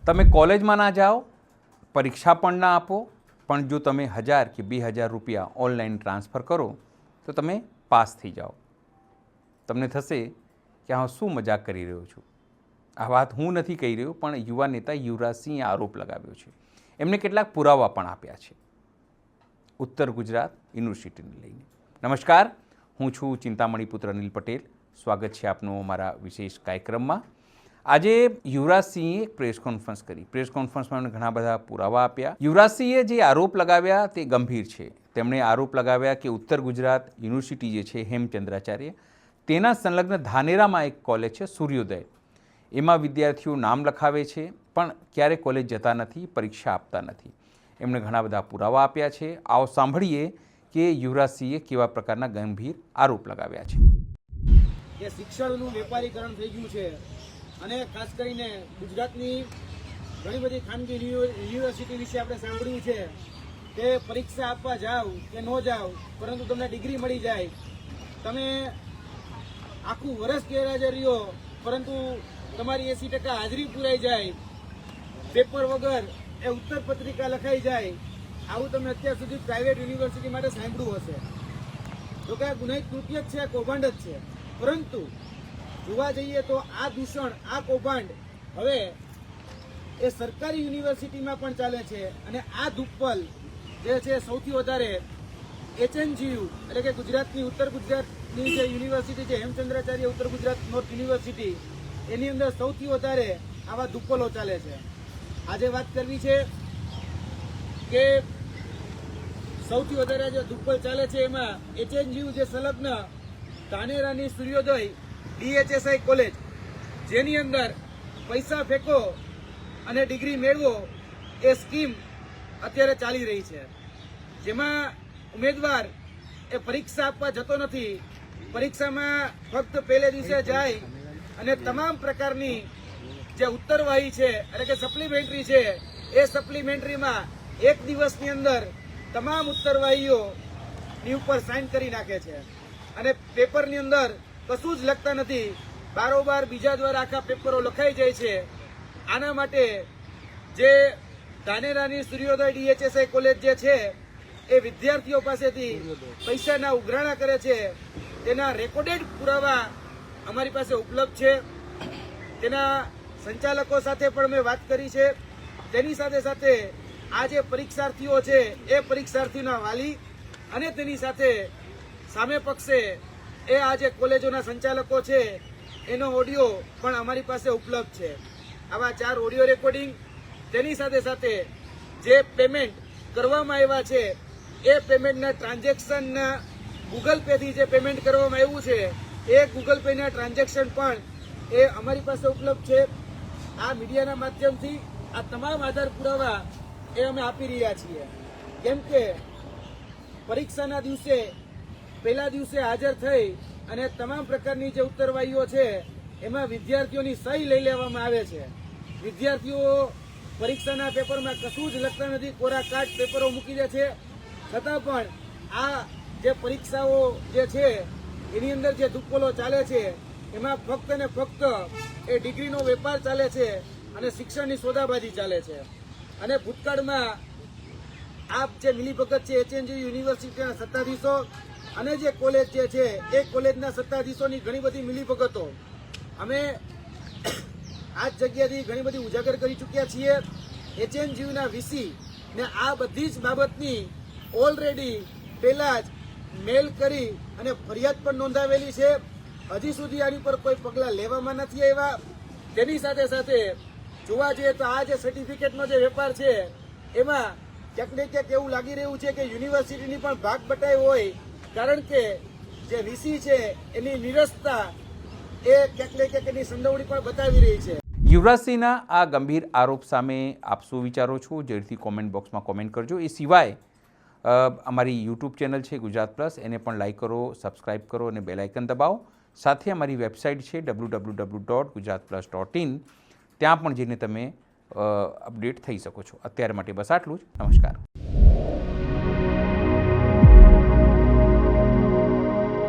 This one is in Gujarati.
તમે કોલેજમાં ના જાઓ, પરીક્ષા પણ ના આપો, પણ જો તમે 1000 કે 2000 રૂપિયા ઓનલાઈન ટ્રાન્સફર કરો તો તમે પાસ થઈ જાઓ. તમને થશે કે હા, શું મજાક કરી રહ્યો છું. આ વાત હું નથી કહી રહ્યો, પણ યુવા નેતા યુવરાજસિંહે આરોપ લગાવ્યો છે. એમને કેટલાક પુરાવા પણ આપ્યા છે ઉત્તર ગુજરાત યુનિવર્સિટીને લઈને. નમસ્કાર, હું છું ચિંતામણી પુત્ર અનિલ પટેલ. સ્વાગત છે આપનું અમારા વિશેષ કાર્યક્રમમાં. આજે યુવરાજસિંહે એક પ્રેસ કોન્ફરન્સ કરી. પ્રેસ કોન્ફરન્સમાં એમણે ઘણા બધા પુરાવા આપ્યા. યુવરાજસિંહે જે આરોપ લગાવ્યા તે ગંભીર છે. તેમણે આરોપ લગાવ્યા કે ઉત્તર ગુજરાત યુનિવર્સિટી જે છે હેમચંદ્રાચાર્ય, તેના સંલગ્ન ધાનેરામાં એક કોલેજ છે સૂર્યોદય. એમાં વિદ્યાર્થીઓ નામ લખાવે છે પણ ક્યારેય કોલેજ જતા નથી, પરીક્ષા આપતા નથી. એમણે ઘણા બધા પુરાવા આપ્યા છે. આવો સાંભળીએ કે યુવરાજસિંહે કેવા પ્રકારના ગંભીર આરોપ લગાવ્યા છે. કે શિક્ષણનું વેપારીકરણ થઈ ગયું છે અને ખાસ કરીને ગુજરાતની ઘણી બધી ખાનગી યુનિવર્સિટી વિશે આપણે સાંભળ્યું છે કે પરીક્ષા આપવા જાઓ કે ન જાઓ, પરંતુ તમને ડિગ્રી મળી જાય. તમે આખું વર્ષ ગેરહાજર રહ્યો, પરંતુ તમારી 80% હાજરી પૂરાઈ જાય, પેપર વગર એ ઉત્તર પત્રિકા લખાઈ જાય. આવું તમે અત્યાર સુધી પ્રાઇવેટ યુનિવર્સિટી માટે સાંભળ્યું હશે. જો કે આ ગુનાહિત કૃત્ય જ છે, કૌભાંડ જ છે. પરંતુ જોવા જઈએ તો આ દૂષણ, આ કૌભાંડ હવે એ સરકારી યુનિવર્સિટીમાં પણ ચાલે છે. અને આ ધુપ્પલ જે છે સૌથી વધારે HNGU એટલે કે ગુજરાતની ઉત્તર ગુજરાતની જે યુનિવર્સિટી છે હેમચંદ્રાચાર્ય ઉત્તર ગુજરાત નોર્થ યુનિવર્સિટી, એની અંદર સૌથી વધારે આવા ધુપ્પલો ચાલે છે. આજે વાત કરવી છે કે સૌથી વધારે જે ધુપ્પલ ચાલે છે એમાં HNGU જે સંલગ્ન ધાનેરાની સૂર્યોદય DHSI કોલેજ, જેની અંદર પૈસા ફેંકો અને ડિગ્રી મેળવો એ સ્કીમ અત્યારે ચાલી રહી છે. જેમાં ઉમેદવાર એ પરીક્ષા આપવા જતો નથી. પરીક્ષામાં ફક્ત પહેલે દિવસે જાય અને તમામ પ્રકારની જે ઉત્તરવાહી છે એટલે કે સપ્લિમેન્ટરી છે, એ સપ્લિમેન્ટરીમાં એક દિવસની અંદર તમામ ઉત્તરવાહીઓની ઉપર સાઇન કરી નાખે છે અને પેપરની અંદર કશું જ લખતા નથી. બારોબાર બીજા દ્વારા આખા પેપરો લખાઈ જાય છે. આના માટે જે ધાનેરાની સૂર્યોદય DHSI કોલેજ જે છે એ વિદ્યાર્થીઓ પાસેથી પૈસાના ઉઘરાણા કરે છે. તેના રેકોર્ડેડ પુરાવા અમારી પાસે ઉપલબ્ધ છે. તેના સંચાલકો સાથે પણ મેં વાત કરી છે. તેની સાથે સાથે આ જે પરીક્ષાર્થીઓ છે એ પરીક્ષાર્થીઓના વાલી અને તેની સાથે સામે પક્ષે એ આ જે કોલેજોના સંચાલકો છે એનો ઓડિયો પણ અમારી પાસે ઉપલબ્ધ છે. આવા 4 ઓડિયો રેકોર્ડિંગ, તેની સાથે સાથે જે પેમેન્ટ કરવામાં આવ્યા છે એ પેમેન્ટના ટ્રાન્ઝેક્શનના ગૂગલ પેથી જે પેમેન્ટ કરવામાં આવ્યું છે એ ગૂગલ પેના ટ્રાન્ઝેક્શન પણ એ અમારી પાસે ઉપલબ્ધ છે. આ મીડિયાના માધ્યમથી આ તમામ આધાર પુરાવા એ અમે આપી રહ્યા છીએ. કેમ કે પરીક્ષાના દિવસે પહેલા દિવસે હાજર થઈ અને તમામ પ્રકારની જે ઉત્તરવાહીઓ છે એમાં વિદ્યાર્થીઓની સહી લઈ લેવામાં આવે છે. વિદ્યાર્થીઓ પરીક્ષાના પેપરમાં કશું જ લખતા નથી, કોરા કાટ પેપરો મૂકી દે છે. છતાં પણ આ જે પરીક્ષાઓ જે છે એની અંદર જે ધુપ્પલો ચાલે છે એમાં ફક્ત ને ફક્ત એ ડિગ્રીનો વેપાર ચાલે છે અને શિક્ષણની સોદાબાજી ચાલે છે. અને ભૂતકાળમાં આ જે મિલીભગત છે HNGU યુનિવર્સિટીના સત્તાધીશો અને જે કોલેજ જે છે એ કોલેજના સત્તાધીશોની ઘણી બધી મિલીભગતો અમે આ જ જગ્યાથી ઘણી બધી ઉજાગર કરી ચૂક્યા છીએ. HNGUના VC ને આ બધી જ બાબતની ઓલરેડી પહેલા જ મેલ કરી અને ફરિયાદ પણ નોંધાવેલી છે. હજી સુધી આની પર કોઈ પગલાં લેવામાં નથી આવ્યા. તેની સાથે સાથે જોવા જઈએ તો આ જે સર્ટિફિકેટનો જે વેપાર છે એમાં ક્યાંક ને ક્યાંક એવું લાગી રહ્યું છે કે યુનિવર્સિટીની પણ ભાગ બટાઈ હોય, કારણ કે જે VC છે એની નિરસતા એ ક્યાંક ને ક્યાંક એની સંડોવણી પણ બતાવી રહી છે. યુવરાજસિંહના આ ગંભીર આરોપ સામે આપ શું વિચારો છો? જરૂરથી કોમેન્ટ બોક્સમાં કોમેન્ટ કરજો. એ સિવાય અમારી યુટ્યુબ ચેનલ છે ગુજરાત પ્લસ, એને પણ લાઈક કરો, સબસ્ક્રાઈબ કરો અને બેલ આઇકન દબાવો. સાથે અમારી વેબસાઇટ છે www.gujaratplus.in, ત્યાં પણ જઈને તમે અપડેટ થઈ શકો છો. અત્યારે માટે બસ આટલું જ. નમસ્કાર.